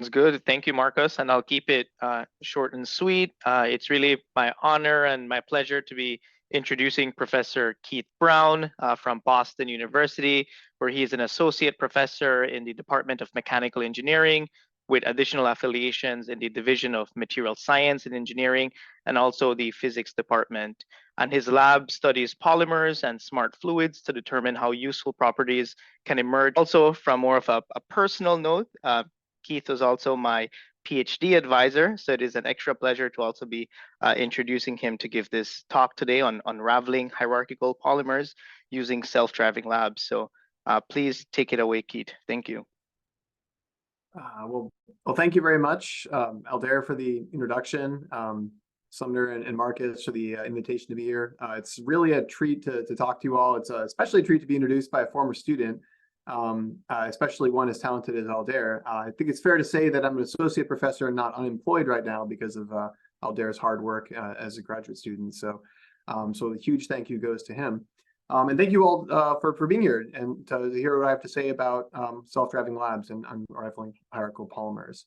Sounds good. Thank you, Marcus. And I'll keep it short and sweet. It's really my honor and my pleasure to be introducing Professor Keith Brown from Boston University, where he is an associate professor in the Department of Mechanical Engineering with additional affiliations in the Division of Material Science and Engineering and also the Physics Department. And his lab studies polymers and smart fluids to determine how useful properties can emerge. Also, from more of a personal note, Keith was also my PhD advisor, so it is an extra pleasure to also be introducing him to give this talk today on unraveling hierarchical polymers using self-driving labs. So please take it away, Keith. Thank you. Well, thank you very much, Aldair, for the introduction, Sumner and Marcus for the invitation to be here. It's really a treat to talk to you all. It's especially a treat to be introduced by a former student, especially one as talented as Aldair. I think it's fair to say that I'm an associate professor and not unemployed right now because of Aldair's hard work as a graduate student. So a huge thank you goes to him. And thank you all for being here and to hear what I have to say about self-driving labs and unraveling hierarchical polymers.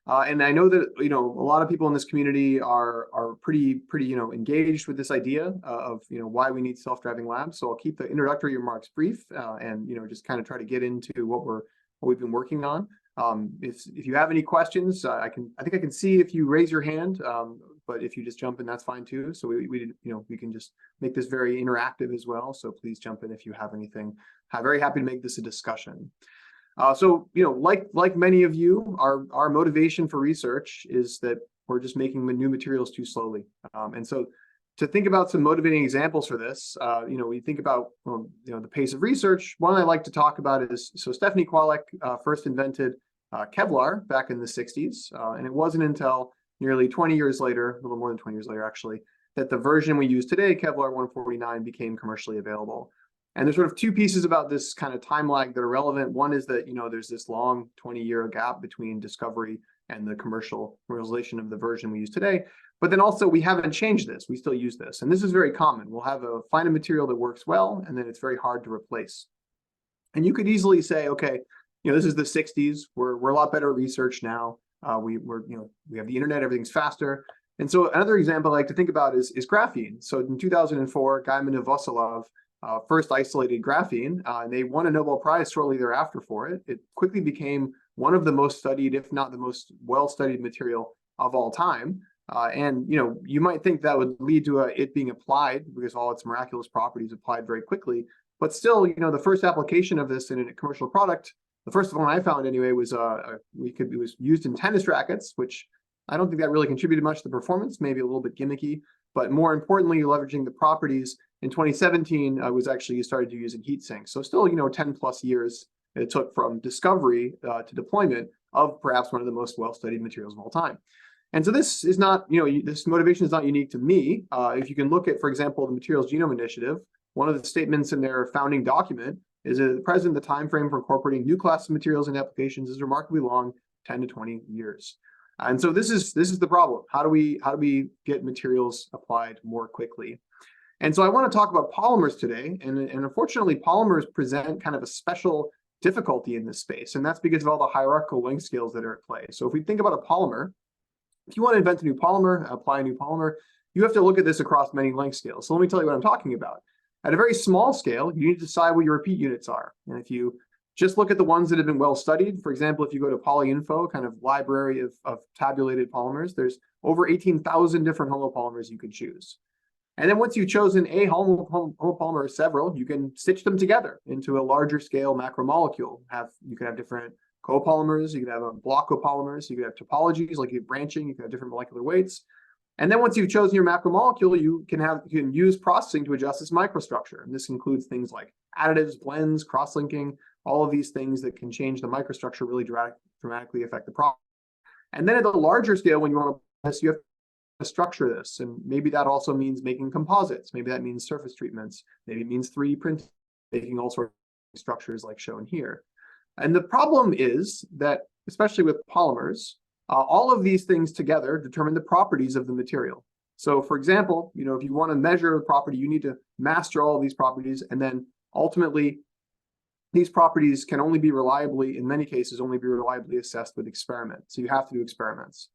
And I know that a lot of people in this community are pretty engaged with this idea of why we need self-driving labs. So I'll keep the introductory remarks brief and just kind of try to get into what we've been working on. If you have any questions, I think I can see if you raise your hand. But if you just jump in, that's fine too. So we can just make this very interactive as well. So please jump in if you have anything. I'm very happy to make this a discussion. Like many of you, our motivation for research is that we're just making new materials too slowly. And so to think about some motivating examples for this, we think about the pace of research. One I like to talk about is Stephanie Kwolek first invented Kevlar back in the 60s, and it wasn't until nearly 20 years later, a little more than 20 years later actually, that the version we use today, Kevlar 149, became commercially available. And there's sort of two pieces about this kind of time lag that are relevant. One is that there's this long 20-year gap between discovery and the commercialization of the version we use today. But then also we haven't changed this. We still use this. And this is very common. We'll find a material that works well, and then it's very hard to replace. And you could easily say, okay, this is the 60s. We're a lot better at research now. We have the internet, everything's faster. And so another example I like to think about is graphene. So in 2004, Gaiman and Vosilov first isolated graphene, and they won a Nobel Prize shortly thereafter for it. It quickly became one of the most studied, if not the most well-studied material of all time. And you might think that would lead to it being applied because all its miraculous properties applied very quickly. But still, the first application of this in a commercial product, the first one I found anyway, was it was used in tennis rackets, which I don't think that really contributed much to the performance, maybe a little bit gimmicky, but more importantly, leveraging the properties. In 2017, was actually started to use in heat sinks. So still, 10 plus years it took from discovery to deployment of perhaps one of the most well-studied materials of all time. And so this is not, this motivation is not unique to me. If you can look at, for example, the Materials Genome Initiative, one of the statements in their founding document is that at present, the time frame for incorporating new classes of materials and applications is remarkably long, 10 to 20 years. And so this is the problem. How do we get materials applied more quickly? And so I want to talk about polymers today. And unfortunately, polymers present kind of a special difficulty in this space. And that's because of all the hierarchical length scales that are at play. So if we think about a polymer, if you want to invent a new polymer, apply a new polymer, you have to look at this across many length scales. So let me tell you what I'm talking about. At a very small scale, you need to decide what your repeat units are. And if you just look at the ones that have been well studied, for example, if you go to PolyInfo, kind of library of tabulated polymers, there's over 18,000 different homopolymers you can choose. And then once you've chosen a homopolymer or several, you can stitch them together into a larger scale macromolecule. You can have different copolymers, you can have block copolymers, you can have topologies, like you have branching, you can have different molecular weights. And then once you've chosen your macromolecule, you can use processing to adjust its microstructure. And this includes things like additives, blends, cross-linking, all of these things that can change the microstructure, really dramatically affect the problem. And then at the larger scale, when you want to, you have to structure this. And maybe that also means making composites. Maybe that means surface treatments. Maybe it means 3D printing, making all sorts of structures like shown here. And the problem is that, especially with polymers, all of these things together determine the properties of the material. So for example, if you want to measure a property, you need to master all of these properties and then ultimately these properties can only be reliably, in many cases, only be reliably assessed with experiments. So you have to do experiments.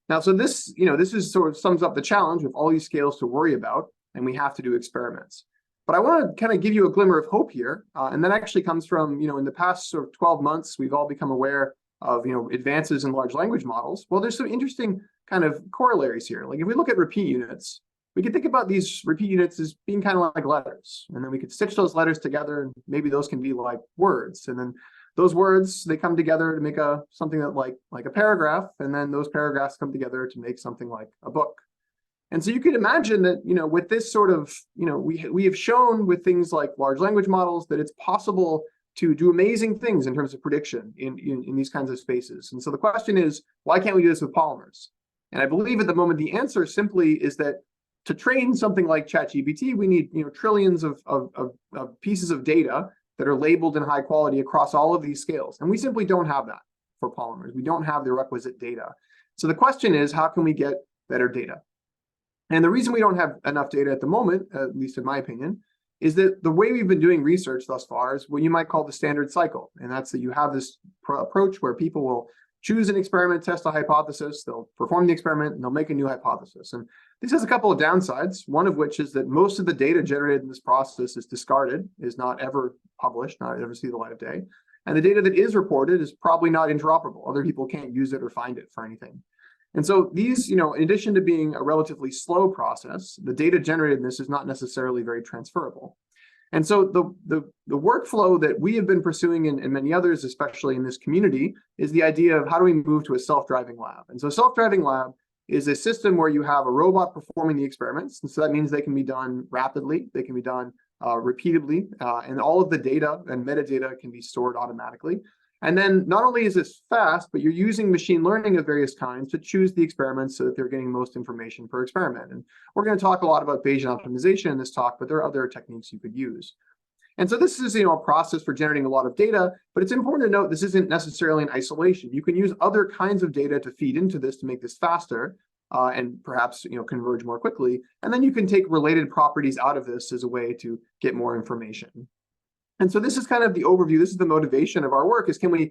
Now, so this, this is sort of sums up the challenge with all these scales to worry about, and we have to do experiments. But I want to kind of give you a glimmer of hope here, and that actually comes from, in the past sort of 12 months, we've all become aware of, advances in large language models. Well, there's some interesting kind of corollaries here. Like if we look at repeat units, we can think about these repeat units as being kind of like letters, and then we could stitch those letters together, and maybe those can be like words, and then those words, they come together to make something that like a paragraph, and then those paragraphs come together to make something like a book. And so you could imagine that, with this sort of, we have shown with things like large language models that it's possible to do amazing things in terms of prediction in these kinds of spaces. And so the question is, why can't we do this with polymers? And I believe at the moment the answer simply is that to train something like ChatGPT, we need trillions of pieces of data that are labeled in high quality across all of these scales. And we simply don't have that for polymers. We don't have the requisite data. So the question is, how can we get better data? And the reason we don't have enough data at the moment, at least in my opinion, is that the way we've been doing research thus far is what you might call the standard cycle. And that's that you have this approach where people will choose an experiment, test a hypothesis, they'll perform the experiment, and they'll make a new hypothesis. And this has a couple of downsides, one of which is that most of the data generated in this process is discarded, is not ever published, not ever see the light of day. And the data that is reported is probably not interoperable. Other people can't use it or find it for anything. And so these, in addition to being a relatively slow process, the data generated in this is not necessarily very transferable. And so the workflow that we have been pursuing and many others, especially in this community, is the idea of how do we move to a self-driving lab? And so a self-driving lab is a system where you have a robot performing the experiments. And so that means they can be done rapidly, they can be done repeatedly, and all of the data and metadata can be stored automatically. And then not only is this fast, but you're using machine learning of various kinds to choose the experiments so that they're getting most information per experiment. And we're going to talk a lot about Bayesian optimization in this talk, but there are other techniques you could use. And so this is, a process for generating a lot of data, but it's important to note this isn't necessarily in isolation. You can use other kinds of data to feed into this to make this faster and perhaps, converge more quickly. And then you can take related properties out of this as a way to get more information. And so this is kind of the overview. This is the motivation of our work: is can we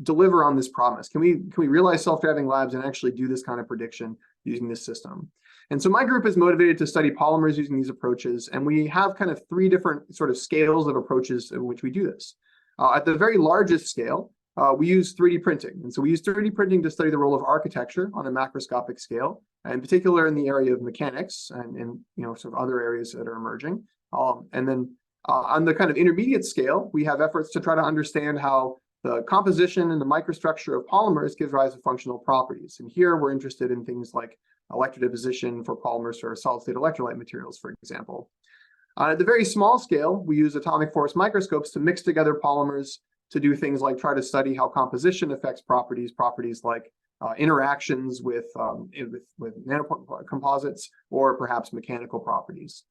deliver on this promise? Can we realize self-driving labs and actually do this kind of prediction using this system? And so my group is motivated to study polymers using these approaches, and we have kind of 3 different sort of scales of approaches in which we do this. At the very largest scale, we use 3D printing. And so we use 3D printing to study the role of architecture on a macroscopic scale, in particular in the area of mechanics and sort of other areas that are emerging. And then on the kind of intermediate scale, we have efforts to try to understand how the composition and the microstructure of polymers gives rise to functional properties. And here we're interested in things like electrodeposition for polymers or solid-state electrolyte materials, for example. At the very small scale, we use atomic force microscopes to mix together polymers to do things like try to study how composition affects properties like interactions with nanocomposites or perhaps mechanical properties.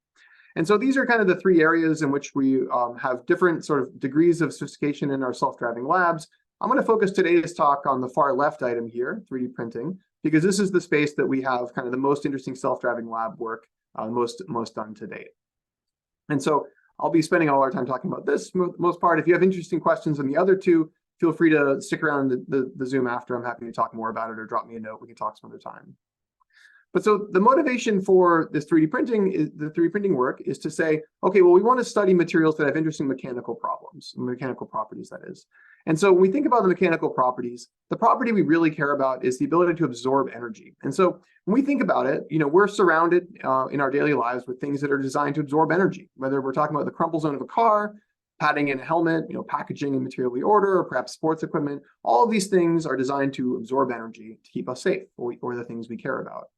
And so these are kind of the 3 areas in which we have different sort of degrees of sophistication in our self-driving labs. I'm going to focus today's talk on the far left item here, 3D printing, because this is the space that we have kind of the most interesting self-driving lab work most done to date. And so I'll be spending all our time talking about this most part. If you have interesting questions on the other 2, feel free to stick around the Zoom after. I'm happy to talk more about it, or drop me a note. We can talk some other time. But so the motivation for this 3D printing work is to say, okay, well, we want to study materials that have interesting mechanical properties, that is. And so when we think about the mechanical properties, the property we really care about is the ability to absorb energy. And so when we think about it, we're surrounded in our daily lives with things that are designed to absorb energy, whether we're talking about the crumple zone of a car, padding in a helmet, packaging and material we order, or perhaps sports equipment. All of these things are designed to absorb energy to keep us safe, or the things we care about.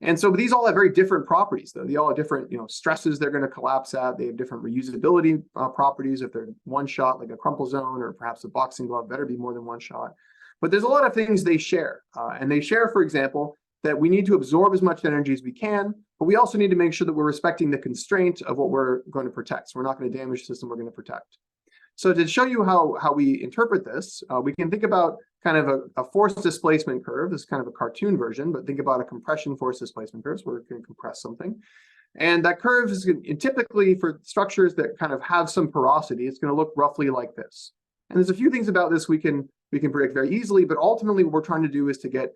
And so these all have very different properties, though. They all have different stresses they're going to collapse at. They have different reusability properties. If they're one shot, like a crumple zone, or perhaps a boxing glove, better be more than one shot. But there's a lot of things they share. And they share, for example, that we need to absorb as much energy as we can, but we also need to make sure that we're respecting the constraint of what we're going to protect. So we're not going to damage the system we're going to protect. So to show you how we interpret this, we can think about kind of a force displacement curve. This is kind of a cartoon version, but think about a compression force displacement curve. So we're going to compress something. And that curve is typically for structures that kind of have some porosity, it's going to look roughly like this. And there's a few things about this we can predict very easily, but ultimately what we're trying to do is to get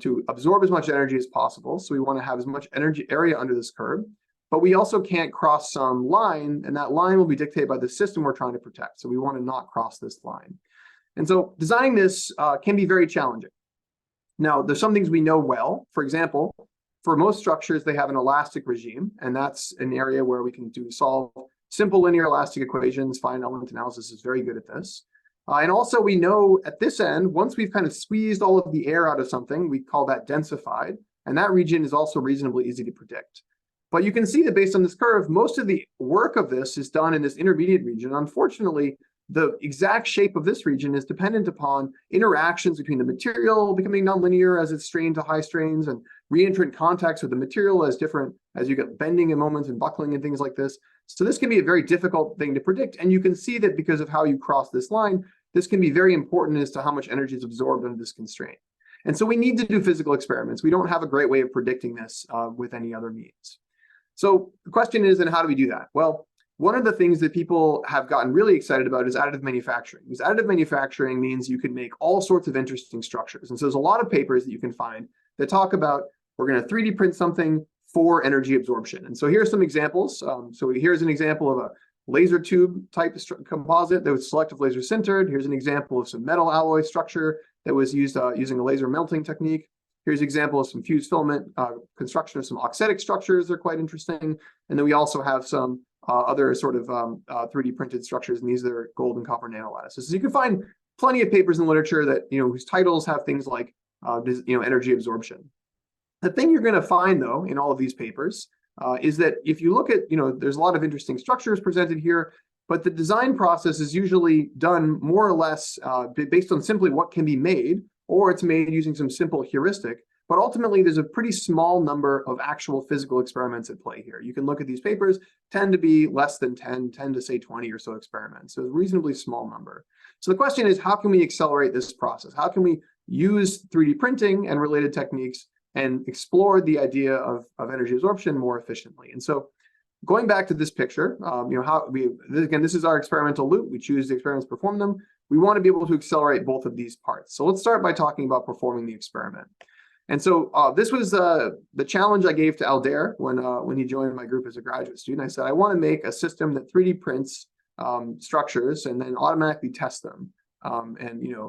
to absorb as much energy as possible. So we want to have as much energy area under this curve, but we also can't cross some line, and that line will be dictated by the system we're trying to protect. So we want to not cross this line. And so designing this can be very challenging. Now, there's some things we know well. For example, for most structures, they have an elastic regime, and that's an area where we can solve simple linear elastic equations. Finite element analysis is very good at this. And also we know at this end, once we've kind of squeezed all of the air out of something, we call that densified, and that region is also reasonably easy to predict. But you can see that based on this curve, most of the work of this is done in this intermediate region. Unfortunately, the exact shape of this region is dependent upon interactions between the material becoming nonlinear as it's strained to high strains, and reentrant contacts with the material as you get bending in moments and buckling and things like this. So this can be a very difficult thing to predict. And you can see that because of how you cross this line, this can be very important as to how much energy is absorbed under this constraint. And so we need to do physical experiments. We don't have a great way of predicting this with any other means. So the question is, then how do we do that? Well, one of the things that people have gotten really excited about is additive manufacturing. Because additive manufacturing means you can make all sorts of interesting structures. And so there's a lot of papers that you can find that talk about, we're going to 3D print something for energy absorption. And so here's some examples. So here's an example of a laser tube type composite that was selective laser sintered. Here's an example of some metal alloy structure that was used using a laser melting technique. Here's an example of some fused filament construction of some auxetic structures that are quite interesting. And then we also have some other sort of 3D printed structures, and these are gold and copper nanolattices. So you can find plenty of papers in literature that, whose titles have things like, energy absorption. The thing you're going to find, though, in all of these papers is that if you look at, there's a lot of interesting structures presented here, but the design process is usually done more or less based on simply what can be made, or it's made using some simple heuristic. But ultimately, there's a pretty small number of actual physical experiments at play here. You can look at these papers, tend to be less than 10 to say 20 or so experiments. So a reasonably small number. So the question is, how can we accelerate this process? How can we use 3D printing and related techniques and explore the idea of energy absorption more efficiently? And so going back to this picture, again, this is our experimental loop. We choose the experiments, perform them. We want to be able to accelerate both of these parts. So let's start by talking about performing the experiment. And so this was the challenge I gave to Aldair when he joined my group as a graduate student. I said, I want to make a system that 3D prints structures and then automatically tests them.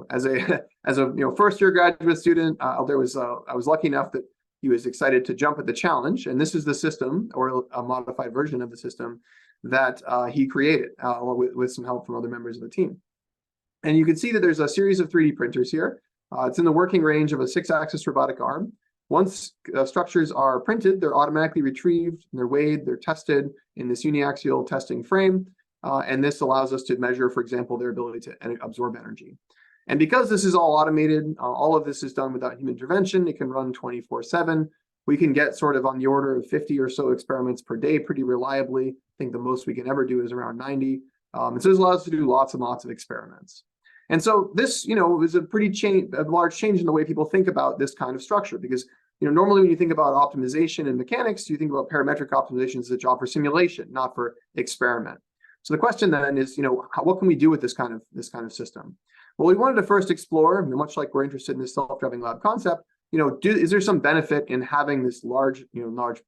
As a first year graduate student, Aldair I was lucky enough that he was excited to jump at the challenge. And this is the system, or a modified version of the system that he created with some help from other members of the team. And you can see that there's a series of 3D printers here. It's in the working range of a 6-axis robotic arm. Once structures are printed, they're automatically retrieved, they're weighed, they're tested in this uniaxial testing frame. And this allows us to measure, for example, their ability to absorb energy. And because this is all automated, all of this is done without human intervention. It can run 24/7. We can get sort of on the order of 50 or so experiments per day pretty reliably. I think the most we can ever do is around 90. And so this allows us to do lots and lots of experiments. And so this, is a large change in the way people think about this kind of structure, because, normally when you think about optimization in mechanics, you think about parametric optimization as a job for simulation, not for experiment. So the question then is, what can we do with this kind of system? Well, we wanted to first explore, much like we're interested in this self-driving lab concept, is there some benefit in having this large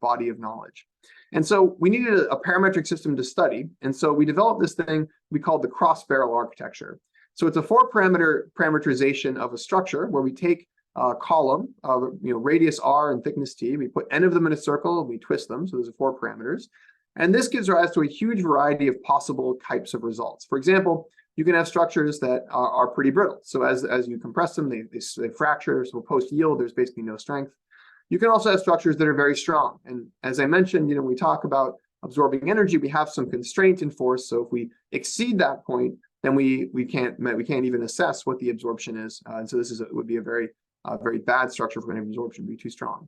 body of knowledge? And so we needed a parametric system to study. And so we developed this thing we called the cross-barrel architecture. So it's a 4-parameter parameterization of a structure where we take a column of radius r and thickness t. We put n of them in a circle and we twist them. So there's 4 parameters. And this gives rise to a huge variety of possible types of results. For example, you can have structures that are pretty brittle. So as you compress them, they fracture. So post-yield, there's basically no strength. You can also have structures that are very strong. And as I mentioned, when we talk about absorbing energy, we have some constraint in force. So if we exceed that point, then we can't even assess what the absorption is. And so this would be a very bad structure for energy absorption, be too strong.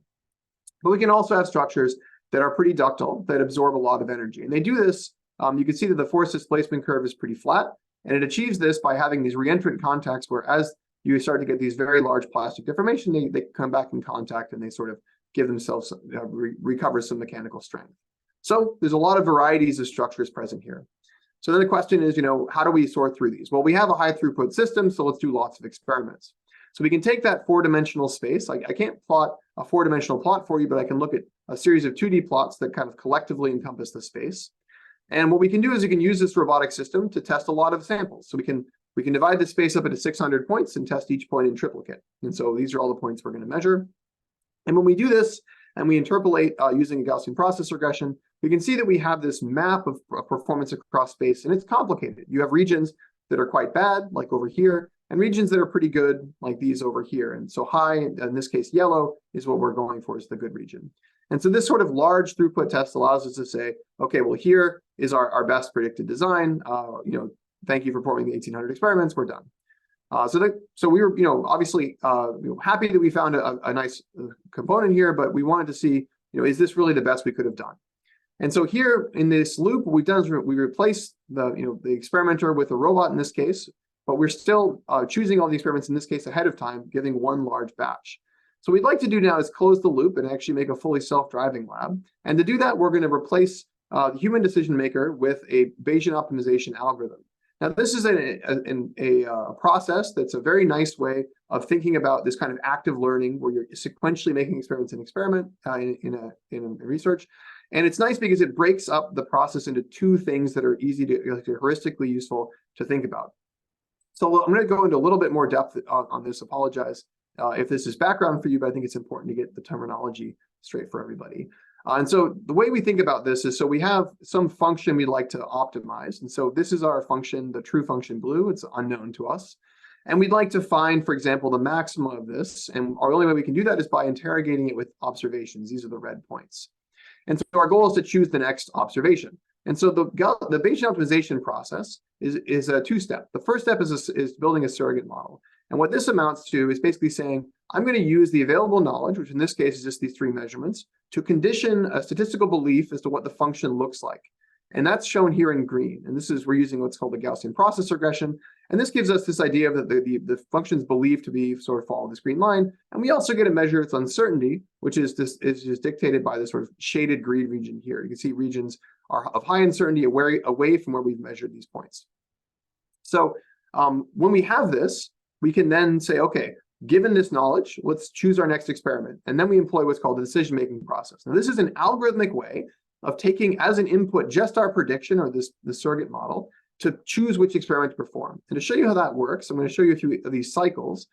But we can also have structures that are pretty ductile, that absorb a lot of energy. And they do this, you can see that the force displacement curve is pretty flat. And it achieves this by having these reentrant contacts where as you start to get these very large plastic deformation, they come back in contact and they sort of give themselves, recover some mechanical strength. So there's a lot of varieties of structures present here. So then the question is, how do we sort through these? Well, we have a high throughput system, so let's do lots of experiments. So we can take that four-dimensional space. I can't plot a four-dimensional plot for you, but I can look at a series of 2D plots that kind of collectively encompass the space. And what we can do is we can use this robotic system to test a lot of samples. So we can divide the space up into 600 points and test each point in triplicate. And so these are all the points we're going to measure. And when we do this and we interpolate using a Gaussian process regression, we can see that we have this map of performance across space, and it's complicated. You have regions that are quite bad, like over here, and regions that are pretty good, like these over here. And so high, in this case, yellow, is what we're going for, is the good region. And so this sort of large throughput test allows us to say, okay, well, here is our best predicted design. Thank you for performing the 1800 experiments. We're done. So we were, obviously happy that we found a nice component here, but we wanted to see, is this really the best we could have done? And so here in this loop, what we've done is we replaced the experimenter with a robot in this case, but we're still choosing all the experiments in this case ahead of time, giving one large batch. So what we'd like to do now is close the loop and actually make a fully self-driving lab. And to do that, we're going to replace the human decision maker with a Bayesian optimization algorithm. Now, this is a process that's a very nice way of thinking about this kind of active learning where you're sequentially making experiments in experiment in research. And it's nice because it breaks up the process into two things that are easy to heuristically useful to think about. So I'm going to go into a little bit more depth on this. Apologize if this is background for you, but I think it's important to get the terminology straight for everybody. And so the way we think about this is, so we have some function we'd like to optimize. And so this is our function, the true function blue. It's unknown to us. And we'd like to find, for example, the maximum of this. And our only way we can do that is by interrogating it with observations. These are the red points. And so our goal is to choose the next observation. And so the Bayesian optimization process is a two-step. The first step is building a surrogate model. And what this amounts to is basically saying, I'm going to use the available knowledge, which in this case is just these three measurements, to condition a statistical belief as to what the function looks like. And that's shown here in green. And we're using what's called the Gaussian process regression. And this gives us this idea that the function's believed to be sort of follow this green line. And we also get to measure its uncertainty, which is just dictated by this sort of shaded green region here. You can see regions are of high uncertainty away from where we've measured these points. So when we have this, we can then say, okay, given this knowledge, let's choose our next experiment. And then we employ what's called the decision-making process. Now, this is an algorithmic way of taking as an input just our prediction or the surrogate model to choose which experiment to perform. And to show you how that works, I'm going to show you a few of these cycles.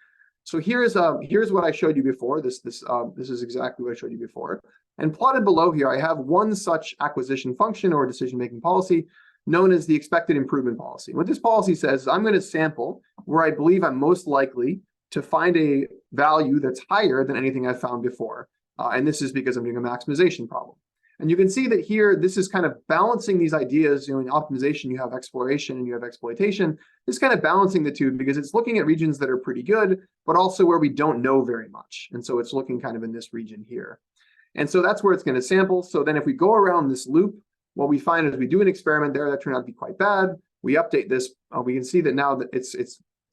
So here's what I showed you before. This is exactly what I showed you before. And plotted below here, I have one such acquisition function or decision-making policy known as the expected improvement policy. What this policy says is I'm going to sample where I believe I'm most likely to find a value that's higher than anything I've found before. And this is because I'm doing a maximization problem. And you can see that here, this is kind of balancing these ideas. In optimization, you have exploration and you have exploitation. This is kind of balancing the two because it's looking at regions that are pretty good, but also where we don't know very much. And so it's looking kind of in this region here. And so that's where it's going to sample. So then if we go around this loop, what we find is we do an experiment there that turned out to be quite bad. We update this. We can see that now that it's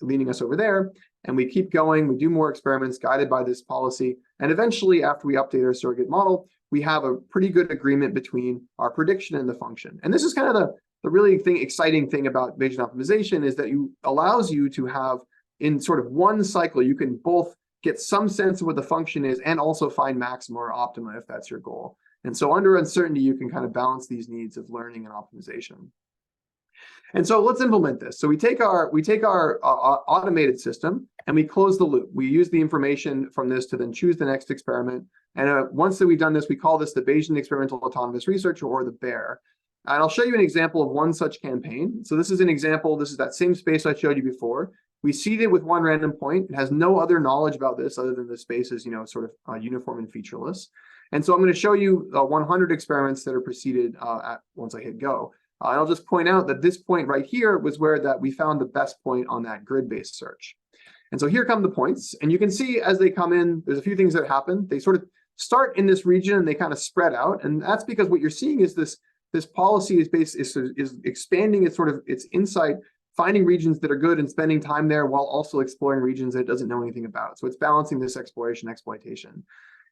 leading us over there. And we keep going. We do more experiments guided by this policy. And eventually, after we update our surrogate model, we have a pretty good agreement between our prediction and the function. And this is kind of the really exciting thing about Bayesian optimization is that it allows you to have in sort of one cycle, you can both get some sense of what the function is and also find maxima or optima if that's your goal. And so under uncertainty, you can kind of balance these needs of learning and optimization. And so let's implement this. So we take our automated system and we close the loop. We use the information from this to then choose the next experiment. And once that we've done this, we call this the Bayesian Experimental Autonomous Research, or the BEAR. And I'll show you an example of one such campaign. So this is an example. This is that same space I showed you before. We seed it with one random point. It has no other knowledge about this other than the space is, sort of uniform and featureless. And so I'm going to show you 100 experiments that are preceded once I hit go. And I'll just point out that this point right here was where we found the best point on that grid-based search. And so here come the points. And you can see as they come in, there's a few things that happen. They sort of start in this region and they kind of spread out. And that's because what you're seeing is this policy is expanding its insight, finding regions that are good and spending time there while also exploring regions that it doesn't know anything about. So it's balancing this exploration exploitation.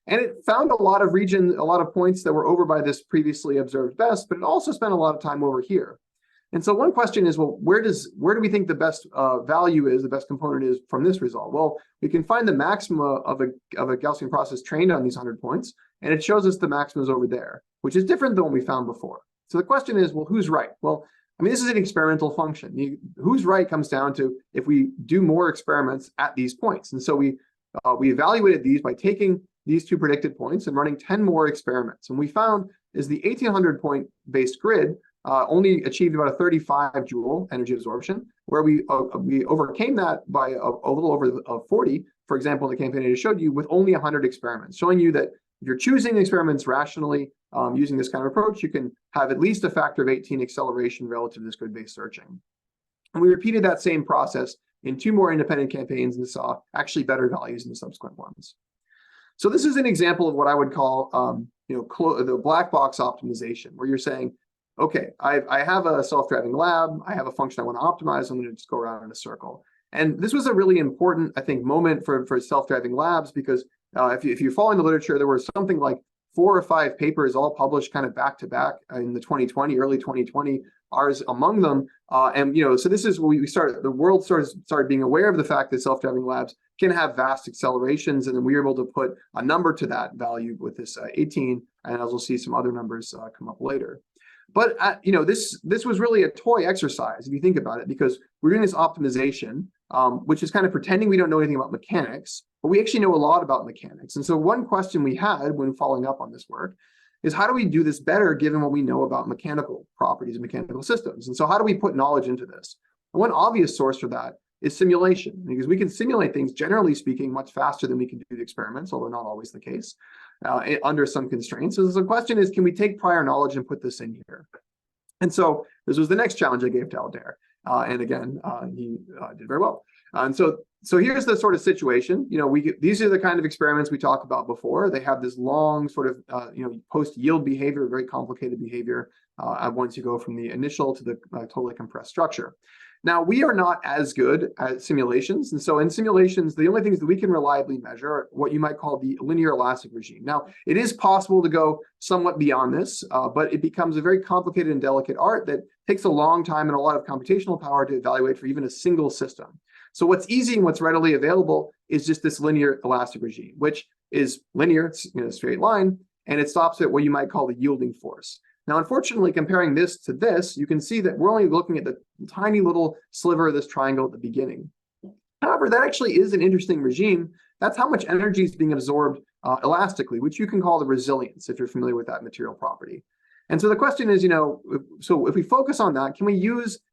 And it found a lot of points that were over by this previously observed best, but it also spent a lot of time over here. And so one question is, well, where do we think the best value is, the best component is from this result? Well, we can find the maxima of a Gaussian process trained on these 100 points, and it shows us the maxima is over there, which is different than what we found before. So the question is, well, who's right? Well, I mean, this is an experimental function. Who's right comes down to if we do more experiments at these points. And so we evaluated these by taking these two predicted points and running 10 more experiments. And we found is the 1800 point based grid only achieved about a 35 joule energy absorption, where we overcame that by a little over 40, for example, in the campaign I just showed you, with only 100 experiments, showing you that if you're choosing experiments rationally using this kind of approach, you can have at least a factor of 18 acceleration relative to this grid-based searching. And we repeated that same process in 2 more independent campaigns and saw actually better values in the subsequent ones. So this is an example of what I would call the black box optimization, where you're saying, okay, I have a self-driving lab, I have a function I want to optimize, I'm going to just go around in a circle. And this was a really important, I think, moment for self-driving labs, because if you're following the literature, there were something like 4 or 5 papers all published kind of back to back in the early 2020, ours among them. So this is where the world started being aware of the fact that self-driving labs can have vast accelerations, and then we were able to put a number to that value with this 18, and as we'll see some other numbers come up later. But this was really a toy exercise if you think about it, because we're doing this optimization, which is kind of pretending we don't know anything about mechanics, but we actually know a lot about mechanics. And so one question we had when following up on this work is, how do we do this better given what we know about mechanical properties and mechanical systems? And so how do we put knowledge into this? And one obvious source for that is simulation, because we can simulate things, generally speaking, much faster than we can do the experiments, although not always the case, under some constraints. So the question is, can we take prior knowledge and put this in here? And so this was the next challenge I gave to Aldair. And again, he did very well. And so here's the sort of situation. These are the kind of experiments we talked about before. They have this long sort of post-yield behavior, very complicated behavior once you go from the initial to the totally compressed structure. Now, we are not as good at simulations. And so in simulations, the only things that we can reliably measure are what you might call the linear elastic regime. Now, it is possible to go somewhat beyond this, but it becomes a very complicated and delicate art that takes a long time and a lot of computational power to evaluate for even a single system. So what's easy and what's readily available is just this linear elastic regime, which is linear, it's in a straight line, and it stops at what you might call the yielding force. Now, unfortunately, comparing this to this, you can see that we're only looking at the tiny little sliver of this triangle at the beginning. However, that actually is an interesting regime. That's how much energy is being absorbed elastically, which you can call the resilience, if you're familiar with that material property. And so the question is, so if we focus on that,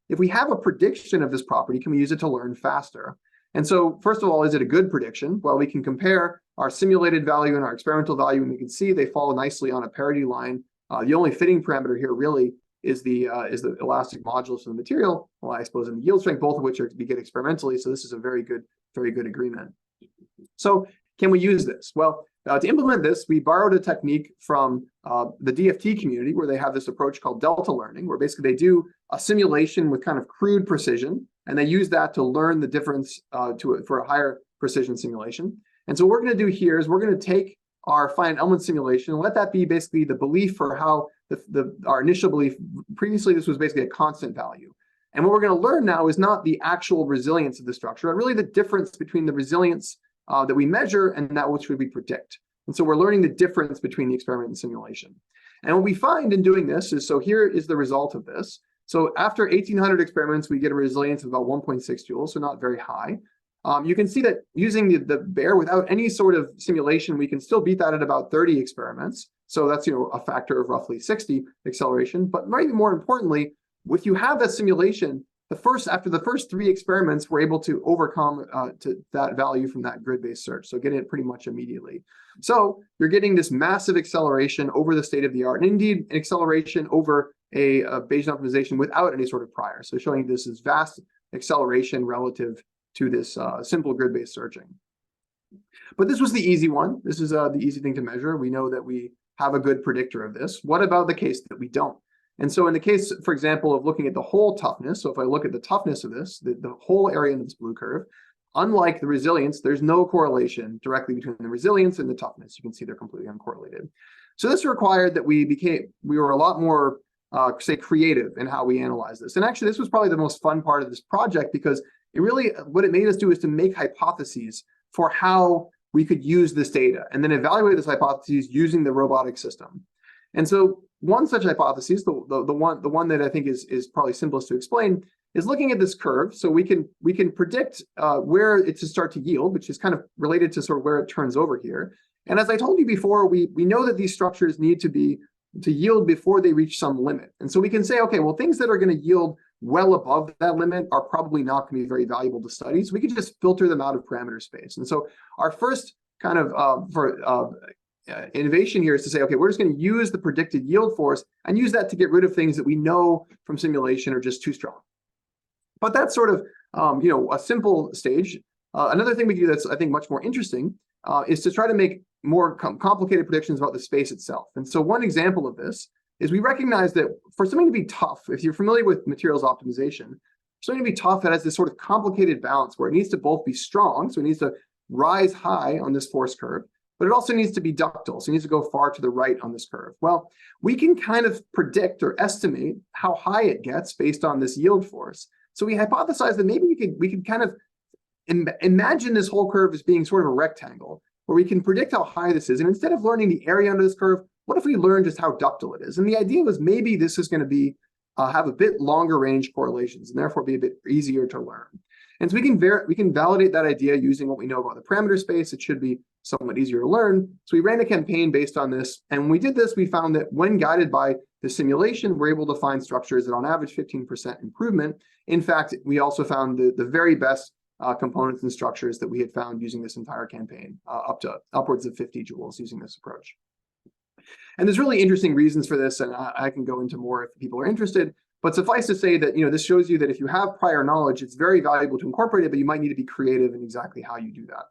if we have a prediction of this property, can we use it to learn faster? And so first of all, is it a good prediction? Well, we can compare our simulated value and our experimental value, and we can see they fall nicely on a parity line. The only fitting parameter here really is the elastic modulus of the material, well, I suppose, and the yield strength, both of which we get experimentally. So this is a very good agreement. So can we use this? Well, to implement this, we borrowed a technique from the DFT community, where they have this approach called delta learning, where basically they do a simulation with kind of crude precision, and they use that to learn the difference for a higher precision simulation. And so what we're going to do here is we're going to take our finite element simulation and let that be basically the belief for how our initial belief. Previously, this was basically a constant value. And what we're going to learn now is not the actual resilience of the structure, but really the difference between the resilience that we measure and that which we predict. And so we're learning the difference between the experiment and simulation. And what we find in doing this is, so here is the result of this. So after 1,800 experiments, we get a resilience of about 1.6 joules, so not very high. You can see that using the bear without any sort of simulation, we can still beat that at about 30 experiments. So that's a factor of roughly 60 acceleration. But maybe more importantly, if you have that simulation, after the first 3 experiments, we're able to overcome to that value from that grid-based search. So getting it pretty much immediately. So you're getting this massive acceleration over the state of the art, and indeed an acceleration over a Bayesian optimization without any sort of prior. So showing this is vast acceleration relative to this simple grid-based searching. But this was the easy one. This is the easy thing to measure. We know that we have a good predictor of this. What about the case that we don't? And so in the case, for example, of looking at the whole toughness, so if I look at the toughness of this, the whole area in this blue curve, unlike the resilience, there's no correlation directly between the resilience and the toughness. You can see they're completely uncorrelated. So this required that we were a lot more, say, creative in how we analyze this. And actually, this was probably the most fun part of this project, because it really, what it made us do is to make hypotheses for how we could use this data and then evaluate those hypotheses using the robotic system. And so one such hypothesis, the one that I think is probably simplest to explain, is looking at this curve. So we can predict where it to start to yield, which is kind of related to sort of where it turns over here. And as I told you before, we know that these structures need to yield before they reach some limit. And so we can say, okay, well, things that are going to yield well above that limit are probably not going to be very valuable to study. So we can just filter them out of parameter space. And so our first kind of innovation here is to say, okay, we're just going to use the predicted yield force and use that to get rid of things that we know from simulation are just too strong. But that's sort of a simple stage. Another thing we do that's, I think, much more interesting is to try to make more complicated predictions about the space itself. And so one example of this is we recognize that for something to be tough, if you're familiar with materials optimization, for something to be tough, it has this sort of complicated balance where it needs to both be strong, so it needs to rise high on this force curve, but it also needs to be ductile, so it needs to go far to the right on this curve. Well, we can kind of predict or estimate how high it gets based on this yield force. So we hypothesized that maybe we could kind of imagine this whole curve as being sort of a rectangle, where we can predict how high this is. And instead of learning the area under this curve, what if we learn just how ductile it is? And the idea was maybe this is going to be have a bit longer range correlations and therefore be a bit easier to learn. And so we can validate that idea using what we know about the parameter space. It should be somewhat easier to learn. So we ran a campaign based on this. And when we did this, we found that when guided by the simulation, we're able to find structures that on average 15% improvement. In fact, we also found the very best components and structures that we had found using this entire campaign, upwards of 50 joules using this approach. And there's really interesting reasons for this, and I can go into more if people are interested. But suffice to say that this shows you that if you have prior knowledge, it's very valuable to incorporate it, but you might need to be creative in exactly how you do that.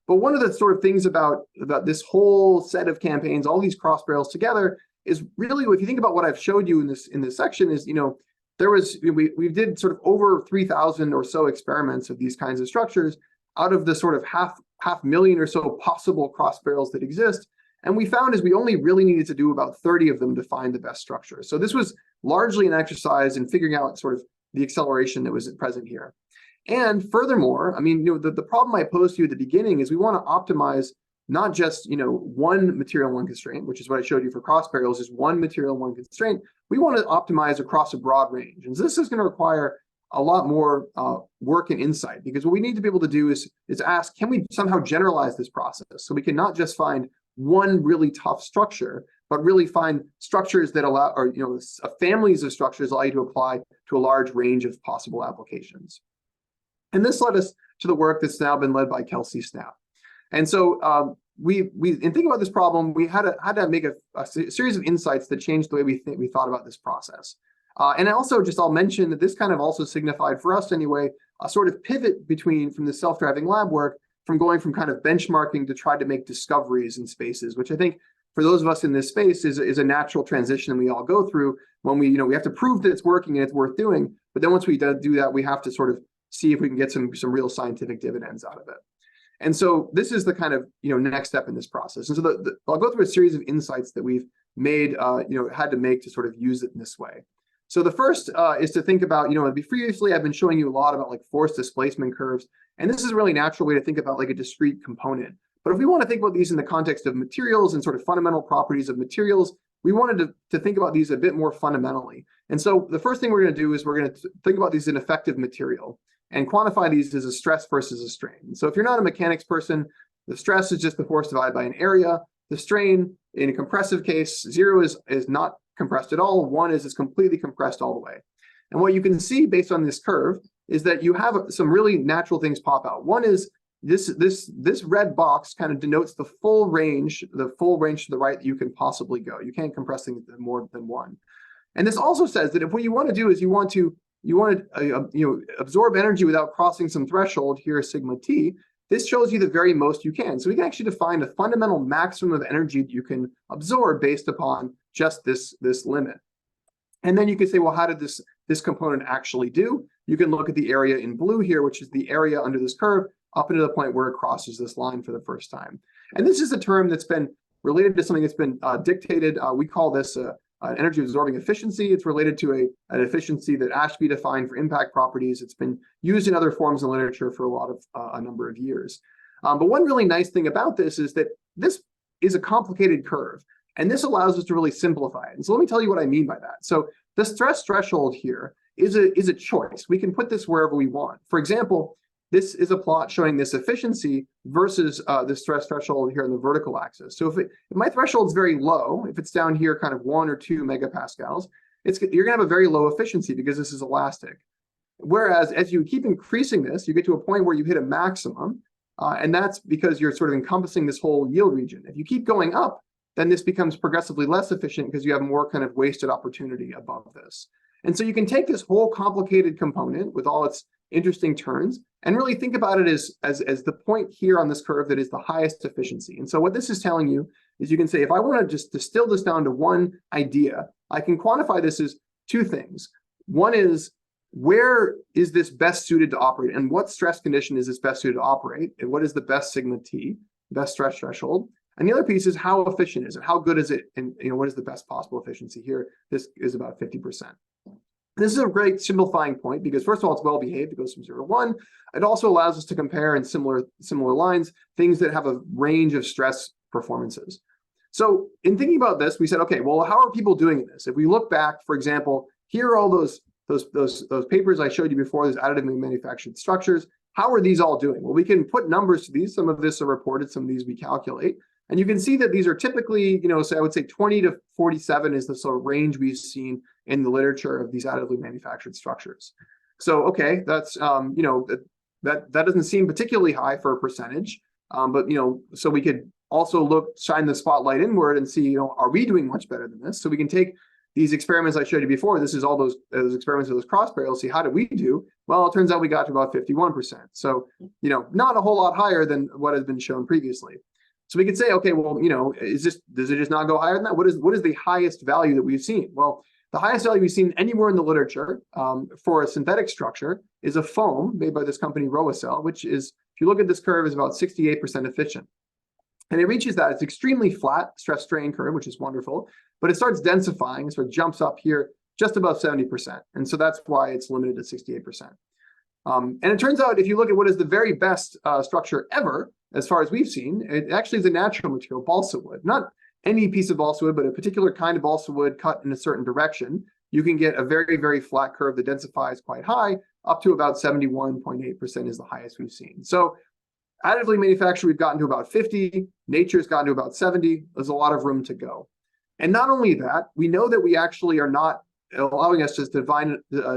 But one of the sort of things about this whole set of campaigns, all these cross barrels together, is really, if you think about what I've showed you in this section, is we did sort of over 3,000 or so experiments of these kinds of structures out of the sort of half million or so possible cross barrels that exist. And we found is we only really needed to do about 30 of them to find the best structure. So this was largely an exercise in figuring out sort of the acceleration that was present here. And furthermore, I mean, the problem I posed to you at the beginning is we want to optimize not just one material, one constraint, which is what I showed you for cross barrels, is one material, one constraint. We want to optimize across a broad range. And this is going to require a lot more work and insight, because what we need to be able to do is ask, can we somehow generalize this process? So we can not just find one really tough structure, but really find structures that allow, or families of structures allow you to apply to a large range of possible applications. And this led us to the work that's now been led by Kelsey Snap. And so in thinking about this problem, we had to make a series of insights that changed the way we thought about this process. And also, I'll mention that this kind of also signified for us anyway a sort of pivot from the self-driving lab work, from going from kind of benchmarking to try to make discoveries in spaces, which I think for those of us in this space is a natural transition we all go through when we have to prove that it's working and it's worth doing. But then once we do that, we have to sort of see if we can get some real scientific dividends out of it. And so this is the kind of next step in this process. And so I'll go through a series of insights that we've made, had to make to sort of use it in this way. So the first is to think about, previously I've been showing you a lot about like force displacement curves, and this is a really natural way to think about like a discrete component. But if we want to think about these in the context of materials and sort of fundamental properties of materials, we wanted to think about these a bit more fundamentally. And so the first thing we're going to do is we're going to think about these as an effective material and quantify these as a stress versus a strain. So if you're not a mechanics person, the stress is just the force divided by an area. The strain, in a compressive case, 0 is not compressed at all. 1 is completely compressed all the way. And what you can see based on this curve is that you have some really natural things pop out. One is this red box kind of denotes the full range to the right that you can possibly go. You can't compress things more than 1. And this also says that if what you want to do is you want to absorb energy without crossing some threshold, here sigma t, this shows you the very most you can. So we can actually define a fundamental maximum of energy that you can absorb based upon just this limit. And then you can say, well, how did this component actually do? you can look at the area in blue here, which is the area under this curve, up into the point where it crosses this line for the first time. And this is a term that's been related to something that's been dictated. We call this an energy absorbing efficiency. It's related to an efficiency that Ashby defined for impact properties. It's been used in other forms of literature for a number of years. But one really nice thing about this is that this is a complicated curve, and this allows us to really simplify it. And so let me tell you what I mean by that. So the stress threshold here is a choice. We can put this wherever we want. For example, this is a plot showing this efficiency versus the stress threshold here on the vertical axis. So if my threshold is very low, if it's down here kind of 1 or 2 megapascals, you're going to have a very low efficiency because this is elastic. Whereas as you keep increasing this, you get to a point where you hit a maximum, and that's because you're sort of encompassing this whole yield region. If you keep going up, then this becomes progressively less efficient because you have more kind of wasted opportunity above this. And so you can take this whole complicated component with all its interesting turns and really think about it as the point here on this curve that is the highest efficiency. And so what this is telling you is you can say, if I want to just distill this down to one idea, I can quantify this as 2 things. One is, where is this best suited to operate, and what stress condition is this best suited to operate, and what is the best sigma t, best stress threshold? And the other piece is, how efficient is it? How good is it? And what is the best possible efficiency here? This is about 50%. This is a great simplifying point because, first of all, it's well behaved. It goes from 0 to 1. It also allows us to compare in similar lines things that have a range of stress performances. So in thinking about this, we said, okay, well, how are people doing this? If we look back, for example, here are all those papers I showed you before, those additively manufactured structures. How are these all doing? Well, we can put numbers to these. Some of this are reported, some of these we calculate. And you can see that these are typically, so I would say 20 to 47 is the sort of range we've seen in the literature of these additively manufactured structures. So, okay, that's, that doesn't seem particularly high for a percentage, but, so we could also shine the spotlight inward and see, are we doing much better than this? So we can take these experiments I showed you before. This is all those experiments with those cross barrels. See, how did we do? Well, it turns out we got to about 51%. So, not a whole lot higher than what has been shown previously. So we could say, okay, well, does it just not go higher than that? What is the highest value that we've seen? Well, the highest value we've seen anywhere in the literature for a synthetic structure is a foam made by this company Roacell, which is, if you look at this curve, is about 68% efficient. And it reaches that. It's extremely flat stress strain curve, which is wonderful, but it starts densifying, so it jumps up here just above 70%. And so that's why it's limited to 68%. And it turns out, if you look at what is the very best structure ever, as far as we've seen, it actually is a natural material, balsa wood. Not any piece of balsa wood, but a particular kind of balsa wood cut in a certain direction. You can get a very, very flat curve that densifies quite high, up to about 71.8% is the highest we've seen. So additively manufactured, we've gotten to about 50. Nature's gotten to about 70. There's a lot of room to go. And not only that, we know that we actually are not allowing us to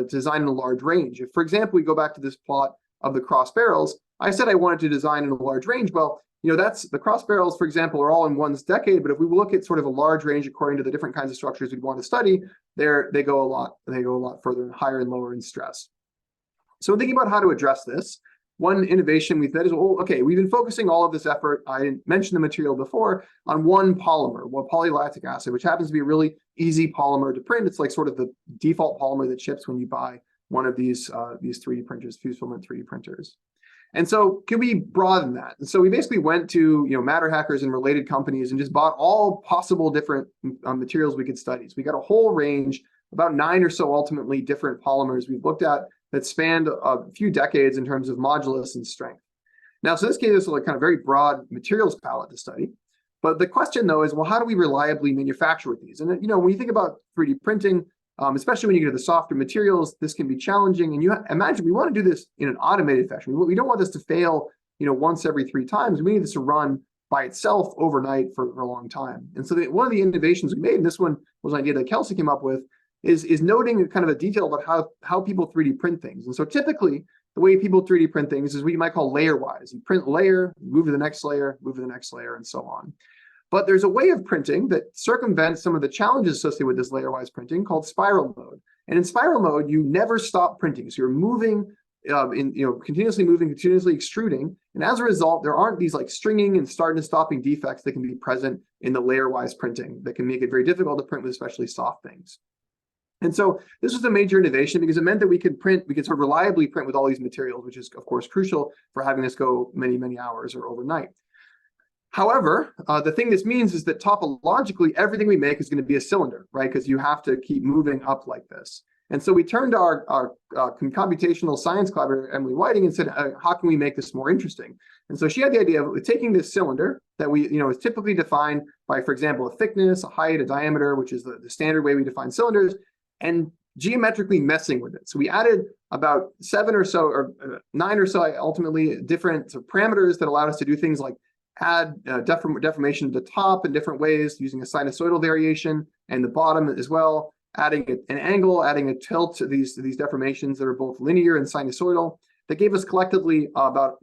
design in a large range. If, for example, we go back to this plot of the cross barrels, I said I wanted to design in a large range. Well, that's the cross barrels, for example, are all in 1's decade. But if we look at sort of a large range according to the different kinds of structures we'd want to study, they go a lot further and higher and lower in stress. So thinking about how to address this, one innovation we've said is, well, okay, we've been focusing all of this effort, I mentioned the material before, on one polymer, polylactic acid, which happens to be a really easy polymer to print. It's like sort of the default polymer that ships when you buy one of these 3D printers, fused filament 3D printers. And so can we broaden that? And so we basically went to matter hackers and related companies and just bought all possible different materials we could study. So we got a whole range, about 9 or so ultimately different polymers we've looked at that spanned a few decades in terms of modulus and strength. Now, so this gave us a kind of very broad materials palette to study. But the question, though, is, well, how do we reliably manufacture with these? And when you think about 3D printing, especially when you get to the softer materials, this can be challenging. And you imagine we want to do this in an automated fashion. We don't want this to fail, once every 3 times. We need this to run by itself overnight for a long time. And so one of the innovations we made, and this one was an idea that Kelsey came up with, is noting kind of a detail about how people 3D print things. And so typically, the way people 3D print things is what you might call layer-wise. You print layer, move to the next layer, move to the next layer, and so on. But there's a way of printing that circumvents some of the challenges associated with this layer-wise printing called spiral mode. And in spiral mode, you never stop printing. So you're moving, continuously moving, continuously extruding. And as a result, there aren't these like stringing and starting and stopping defects that can be present in the layer-wise printing that can make it very difficult to print with especially soft things. And so this was a major innovation because it meant that we could sort of reliably print with all these materials, which is of course crucial for having this go many, many hours or overnight. However, the thing this means is that topologically, everything we make is going to be a cylinder, right? Because you have to keep moving up like this. And so we turned to our computational science collaborator, Emily Whiting, and said, how can we make this more interesting? And so she had the idea of taking this cylinder that is typically defined by, for example, a thickness, a height, a diameter, which is the standard way we define cylinders, and geometrically messing with it. So we added about 7 or so, or 9 or so, ultimately, different parameters that allowed us to do things like add deformation to the top in different ways using a sinusoidal variation, and the bottom as well, adding an angle, adding a tilt to these deformations that are both linear and sinusoidal. That gave us collectively about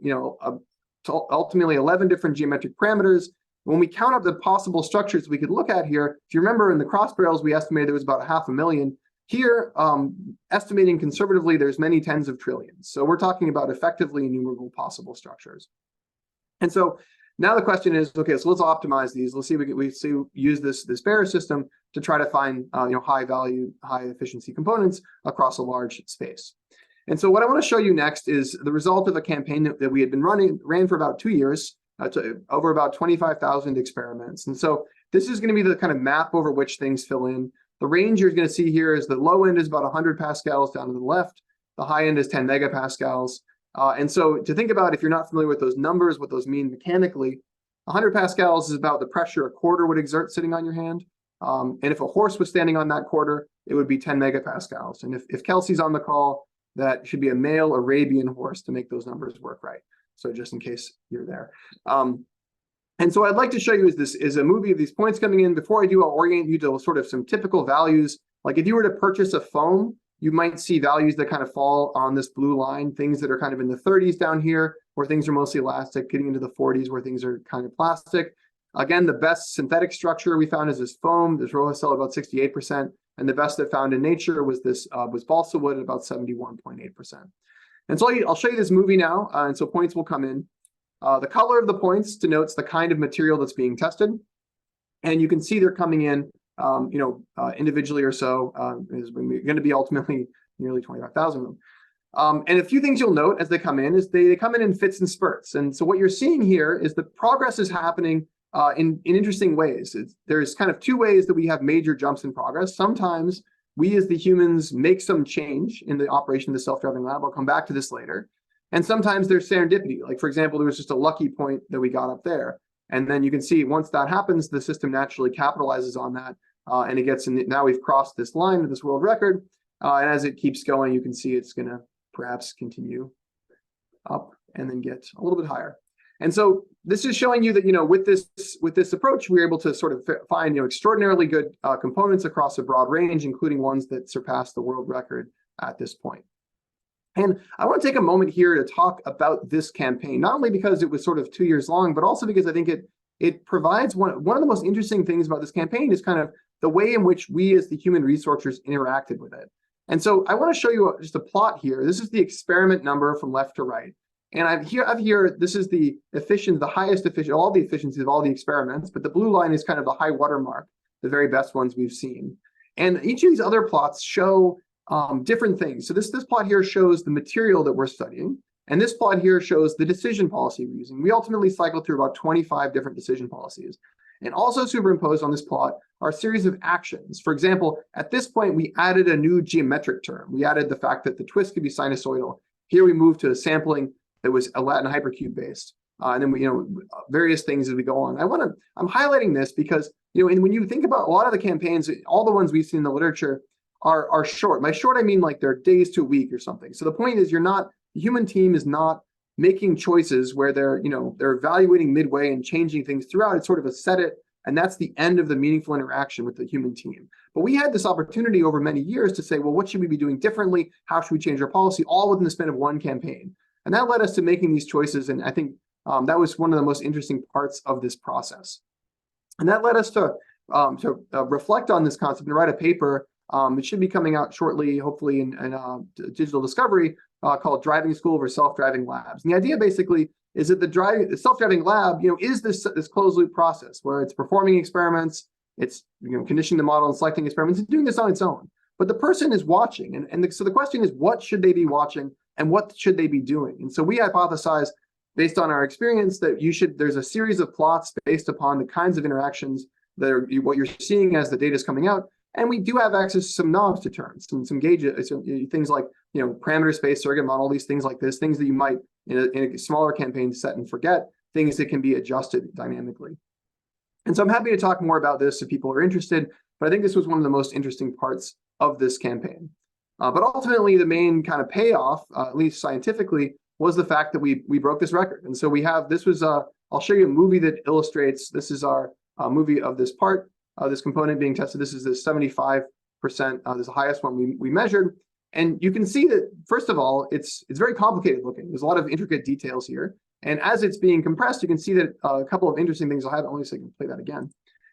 ultimately 11 different geometric parameters. When we count up the possible structures we could look at here, if you remember in the cross barrels, we estimated there was about 500,000. Here, estimating conservatively, there's many tens of trillions. So we're talking about effectively innumerable possible structures. And so now the question is, okay, so let's optimize these. Let's see if we use this Barrow system to try to find high value, high efficiency components across a large space. And so what I want to show you next is the result of a campaign that we had been ran for about 2 years, to over about 25,000 experiments. And so this is going to be the kind of map over which things fill in. The range you're going to see here is the low end is about 100 pascals down to the left. The high end is 10 megapascals. And so to think about, if you're not familiar with those numbers, what those mean mechanically, 100 pascals is about the pressure a quarter would exert sitting on your hand. And if a horse was standing on that quarter, it would be 10 megapascals. And if Kelsey's on the call, that should be a male Arabian horse to make those numbers work right. So just in case you're there. And so what I'd like to show you is a movie of these points coming in. Before I do, I'll orient you to sort of some typical values. Like if you were to purchase a foam, you might see values that kind of fall on this blue line, things that are kind of in the 30s down here, where things are mostly elastic, getting into the 40s where things are kind of plastic. Again, the best synthetic structure we found is this foam, this Rohacell about 68%, and the best that found in nature was this balsa wood at about 71.8%. And so I'll show you this movie now, and so points will come in. The color of the points denotes the kind of material that's being tested, and you can see they're coming in individually or so. Is going to be ultimately nearly 25,000 of them. And a few things you'll note as they come in is they come in fits and spurts. And so what you're seeing here is the progress is happening in interesting ways. There's kind of 2 ways that we have major jumps in progress. Sometimes we as the humans make some change in the operation of the self-driving lab. I'll come back to this later. And sometimes there's serendipity. Like, for example, there was just a lucky point that we got up there. And then you can see once that happens, the system naturally capitalizes on that. And it gets in. Now we've crossed this line of this world record. And as it keeps going, you can see it's going to perhaps continue up and then get a little bit higher. And so this is showing you that, with this approach, we're able to sort of find, extraordinarily good components across a broad range, including ones that surpass the world record at this point. And I want to take a moment here to talk about this campaign, not only because it was sort of 2 years long, but also because I think it provides one of the most interesting things about this campaign is kind of the way in which we as the human researchers interacted with it. And so I want to show you just a plot here. This is the experiment number from left to right. And I've here, this is the highest efficient, all the efficiencies of all the experiments, but the blue line is kind of the high watermark, the very best ones we've seen. And each of these other plots show different things. So this plot here shows the material that we're studying. And this plot here shows the decision policy we're using. We ultimately cycled through about 25 different decision policies. And also superimposed on this plot are a series of actions. For example, at this point, we added a new geometric term. We added the fact that the twist could be sinusoidal. Here we moved to a sampling that was a Latin hypercube based. And then we, various things as we go on. I'm highlighting this because, and when you think about a lot of the campaigns, all the ones we've seen in the literature are short. By short, I mean like they're days to a week or something. So the point is the human team is not making choices where they're evaluating midway and changing things throughout. It's sort of a set it, and that's the end of the meaningful interaction with the human team. But we had this opportunity over many years to say, well, what should we be doing differently? How should we change our policy? All within the span of one campaign. And that led us to making these choices. And I think that was one of the most interesting parts of this process. And that led us to reflect on this concept and write a paper. It should be coming out shortly, hopefully in digital discovery, called Driving School for Self-Driving Labs. And the idea basically is that the self-driving lab, is this closed loop process where it's performing experiments, it's conditioning the model and selecting experiments, and doing this on its own. but the person is watching. So the question is, what should they be watching and what should they be doing? And so we hypothesize, based on our experience, that there's a series of plots based upon the kinds of interactions that are what you're seeing as the data is coming out. And we do have access to some knobs to turn, some gauges, things like, parameter space, surrogate model, these things like this, things that you might in a smaller campaign set and forget, things that can be adjusted dynamically. And so I'm happy to talk more about this if people are interested, but I think this was one of the most interesting parts of this campaign. But ultimately, the main kind of payoff, at least scientifically, was the fact that we broke this record. And so I'll show you a movie that illustrates, this is our movie of this part, this component being tested. This is the 75%, this is the highest one we measured. And you can see that, first of all, it's very complicated looking. There's a lot of intricate details here. And as it's being compressed, you can see that a couple of interesting things. I'll have it only so I can play that again.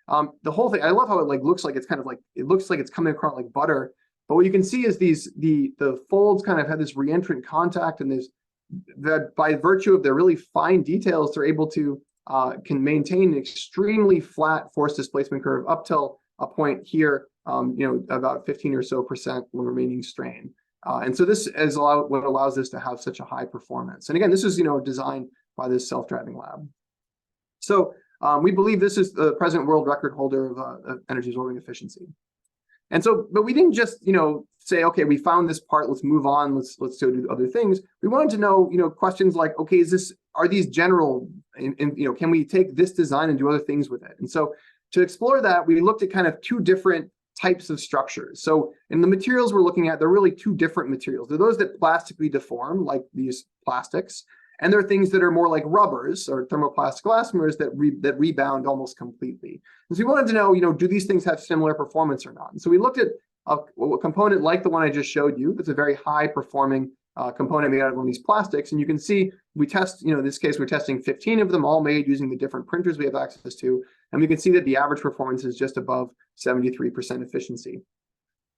The whole thing, I love how it looks like it's kind of like, it looks like it's coming across like butter. But what you can see is the folds kind of have this reentrant contact, and that by virtue of their really fine details, they're able to can maintain an extremely flat force displacement curve up till a point here, about 15% or so remaining strain. And so this is what allows this to have such a high performance. And again, this is designed by this self-driving lab. So we believe this is the present world record holder of energy absorbing efficiency. And so, but we didn't just say, okay, we found this part, let's move on, let's go do other things. We wanted to know questions like, okay, are these general, can we take this design and do other things with it? And so to explore that, we looked at kind of two different types of structures. So in the materials we're looking at, there are really two different materials. There are those that plastically deform, like these plastics, and there are things that are more like rubbers or thermoplastic elastomers that rebound almost completely. And so we wanted to know, do these things have similar performance or not? And so we looked at a component like the one I just showed you. That's a very high performing component made out of one of these plastics. And you can see we test, in this case, we're testing 15 of them, all made using the different printers we have access to. And we can see that the average performance is just above 73% efficiency.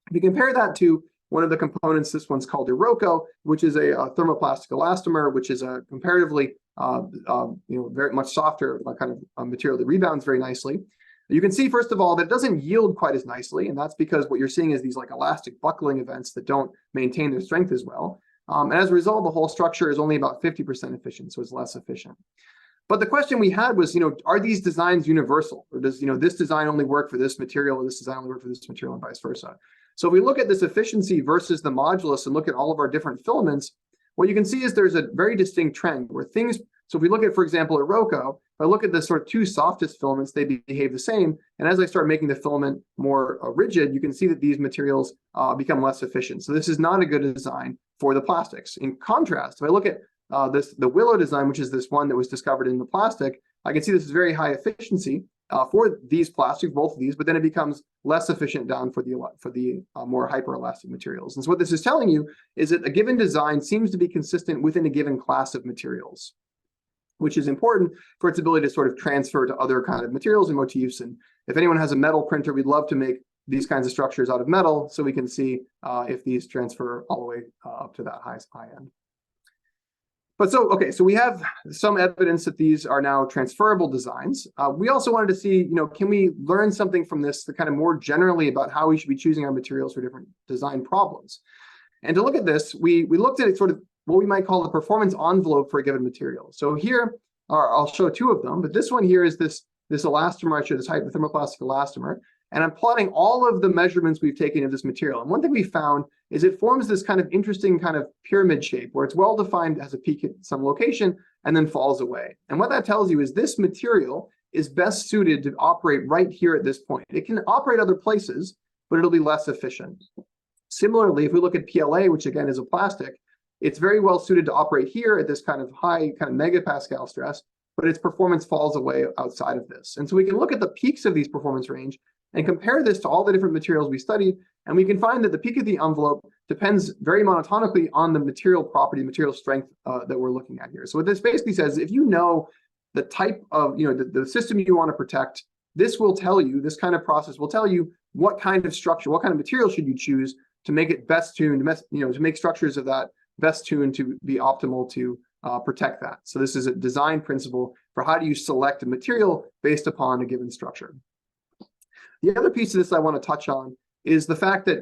If you compare that to one of the components, this one's called Hierarchical, which is a thermoplastic elastomer, which is a comparatively, very much softer kind of material that rebounds very nicely. You can see, first of all, that it doesn't yield quite as nicely, and that's because what you're seeing is these like elastic buckling events that don't maintain their strength as well. And as a result, the whole structure is only about 50% efficient, so it's less efficient. But the question we had was, are these designs universal? Or does, this design only work for this material, or this design only work for this material, and vice versa? So if we look at this efficiency versus the modulus and look at all of our different filaments, what you can see is there's a very distinct trend where things, so if we look at, for example, at Rocco, if I look at the sort of two softest filaments, they behave the same. And as I start making the filament more rigid, you can see that these materials become less efficient. So this is not a good design for the plastics. In contrast, if I look at the Willow design, which is this one that was discovered in the plastic, I can see this is very high efficiency for these plastics, both of these, but then it becomes less efficient down for the more hyperelastic materials. And so what this is telling you is that a given design seems to be consistent within a given class of materials, which is important for its ability to sort of transfer to other kind of materials and motifs. And if anyone has a metal printer, we'd love to make these kinds of structures out of metal so we can see if these transfer all the way up to that high end. But so we have some evidence that these are now transferable designs. We also wanted to see, can we learn something from this kind of more generally about how we should be choosing our materials for different design problems? And to look at this, we looked at sort of what we might call the performance envelope for a given material. So here, I'll show two of them, but this one here is this elastomer, I showed this type of thermoplastic elastomer, and I'm plotting all of the measurements we've taken of this material. And one thing we found is it forms this kind of interesting kind of pyramid shape where it's well-defined, has a peak at some location, and then falls away. And what that tells you is this material is best suited to operate right here at this point. It can operate other places, but it'll be less efficient. Similarly, if we look at PLA, which again is a plastic, it's very well suited to operate here at this kind of high kind of megapascal stress, but its performance falls away outside of this. And so we can look at the peaks of these performance range and compare this to all the different materials we studied, and we can find that the peak of the envelope depends very monotonically on the material property, material strength that we're looking at here. So what this basically says, if you know the type of, the system you want to protect, this will tell you, this kind of process will tell you what kind of structure, what kind of material should you choose to make it best tuned, to make structures of that best tuned to be optimal to protect that. So this is a design principle for how do you select a material based upon a given structure. The other piece of this I want to touch on is the fact that,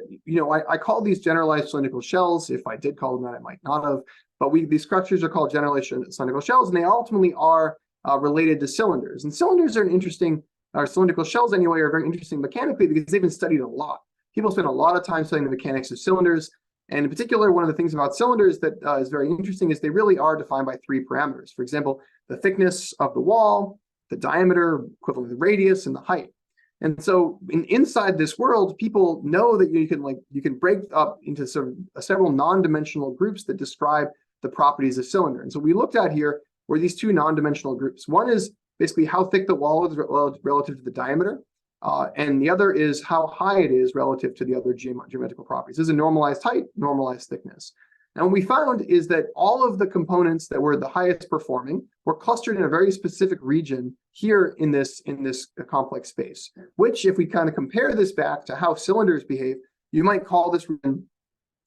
I call these generalized cylindrical shells. If I did call them that, I might not have. But these structures are called generalized cylindrical shells, and they ultimately are related to cylinders. And cylinders are an interesting, or cylindrical shells anyway, are very interesting mechanically because they've been studied a lot. People spend a lot of time studying the mechanics of cylinders. And in particular, one of the things about cylinders that is very interesting is they really are defined by 3 parameters. For example, the thickness of the wall, the diameter, equivalent to the radius, and the height. And so inside this world, people know that you can break up into several non-dimensional groups that describe the properties of cylinder. And so we looked at here were these 2 non-dimensional groups. One is basically how thick the wall is relative to the diameter, and the other is how high it is relative to the other geometrical properties. This is a normalized height, normalized thickness. And what we found is that all of the components that were the highest performing were clustered in a very specific region here in this complex space, which, if we kind of compare this back to how cylinders behave, you might call this region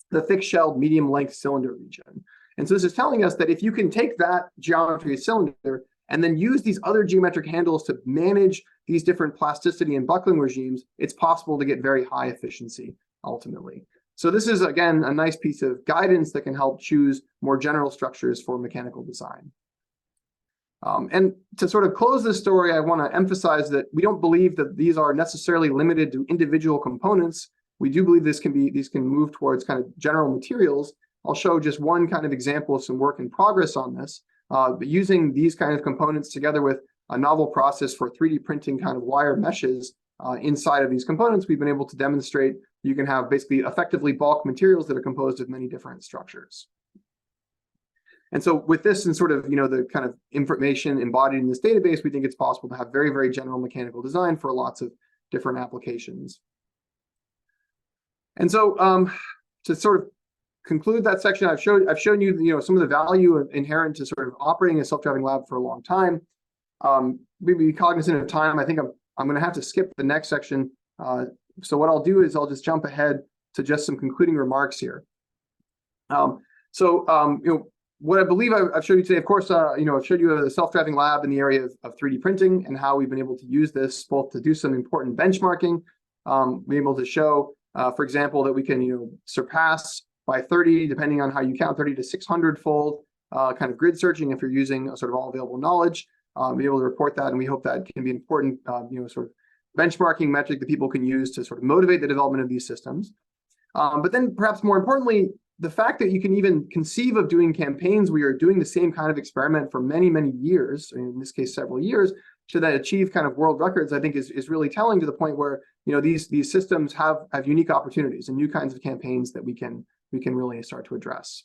the thick-shelled medium-length cylinder region. And so this is telling us that if you can take that geometry of cylinder and then use these other geometric handles to manage these different plasticity and buckling regimes, it's possible to get very high efficiency ultimately. So this is, again, a nice piece of guidance that can help choose more general structures for mechanical design. And to sort of close this story, I want to emphasize that we don't believe that these are necessarily limited to individual components. We do believe these can move towards kind of general materials. I'll show just one kind of example of some work in progress on this. But using these kind of components together with a novel process for 3D printing kind of wire meshes inside of these components, we've been able to demonstrate you can have basically effectively bulk materials that are composed of many different structures. And so with this and sort of, the kind of information embodied in this database, we think it's possible to have very, very general mechanical design for lots of different applications. And so to sort of conclude that section, I've shown you, some of the value inherent to sort of operating a self-driving lab for a long time. Maybe cognizant of time, I think I'm going to have to skip the next section. So what I'll do is I'll just jump ahead to just some concluding remarks here. What I believe I've showed you today, of course, I've showed you the self-driving lab in the area of 3D printing and how we've been able to use this both to do some important benchmarking, be able to show, for example, that we can, surpass by 30, depending on how you count, 30 to 600-fold kind of grid searching if you're using sort of all available knowledge, be able to report that, and we hope that can be an important, sort of benchmarking metric that people can use to sort of motivate the development of these systems. But then perhaps more importantly, the fact that you can even conceive of doing campaigns where you're doing the same kind of experiment for many, many years, in this case, several years, to then achieve kind of world records, I think is really telling to the point where, these systems have unique opportunities and new kinds of campaigns that we can really start to address.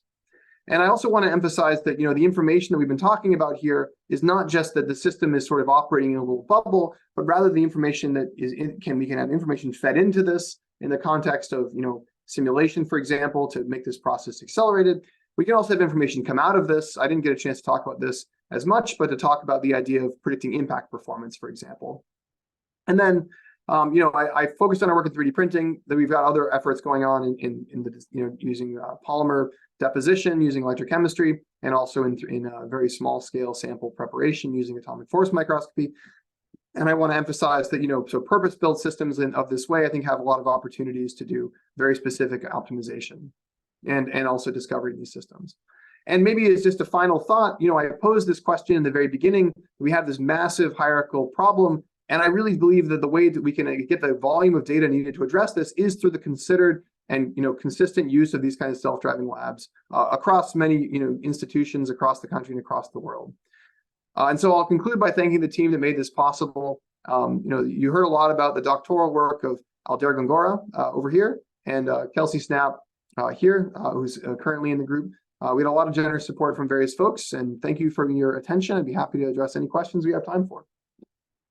And I also want to emphasize that, the information that we've been talking about here is not just that the system is sort of operating in a little bubble, but rather the information that we can have information fed into this in the context of, simulation, for example, to make this process accelerated. We can also have information come out of this. I didn't get a chance to talk about this as much, but to talk about the idea of predicting impact performance, for example. And then, I focused on our work in 3D printing. That we've got other efforts going on in the using polymer deposition, using electrochemistry, and also in a very small scale sample preparation using atomic force microscopy. And I want to emphasize that, so purpose-built systems of this way, I think, have a lot of opportunities to do very specific optimization and also discovering these systems. And maybe as just a final thought, I posed this question in the very beginning. We have this massive hierarchical problem, and I really believe that the way that we can get the volume of data needed to address this is through the considered and consistent use of these kinds of self-driving labs across many institutions across the country and across the world. And so I'll conclude by thanking the team that made this possible. You heard a lot about the doctoral work of Alder Gongora over here and Kelsey Snap here, who's currently in the group. We had a lot of generous support from various folks, and thank you for your attention. I'd be happy to address any questions we have time for.